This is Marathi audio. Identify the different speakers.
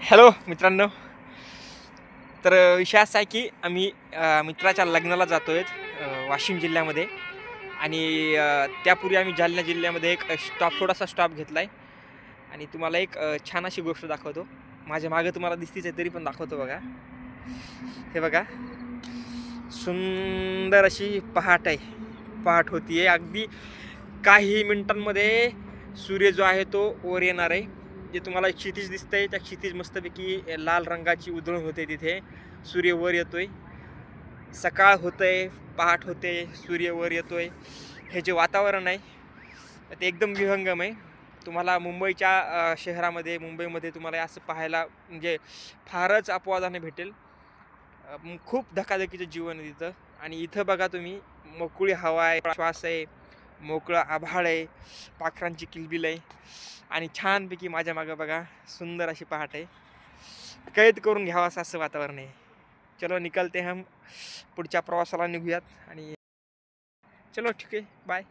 Speaker 1: हॅलो मित्रांनो. तर विषय असा आहे की आम्ही मित्राच्या लग्नाला जातो आहे वाशिम जिल्ह्यामध्ये. आणि त्यापूर्वी आम्ही जालना जिल्ह्यामध्ये एक थोडासा स्टॉप घेतला आहे. आणि तुम्हाला एक छान अशी गोष्ट दाखवतो. माझ्या मागं तुम्हाला दिसतीच आहे तरी पण दाखवतो बघा. हे बघा, सुंदर अशी पहाट आहे. पहाट होती आहे अगदी. काही मिनिटांमध्ये सूर्य जो आहे तो वर येणार आहे. जे तुम्हाला क्षितिज दिसतंय त्या क्षितिज मस्तपैकी लाल रंगाची उधळण होते. तिथे सूर्य वर येतोय. सकाळ होतंय, पहाट होते, सूर्य वर येतोय. हे जे वातावरण आहे ते एकदम विहंगम आहे. तुम्हाला मुंबईच्या शहरामध्ये मुंबईमध्ये तुम्हाला असं पाहायला म्हणजे फारच अपवादाने भेटेल. खूप धकाधकीचं जीवन आहे तिथं. आणि इथं बघा तुम्ही, मोकळी हवा आहे, श्वास आहे, मोकळं आभाळ आहे, पाखरांची किलबिल आहे. आणि छानपैकी माझ्या मागं बघा सुंदर अशी पहाट आहे. कैद करून घ्यावं असं वातावरण आहे. चलो निकलते हम, पुढच्या प्रवासाला निघूयात. आणि चलो ठीक आहे, बाय.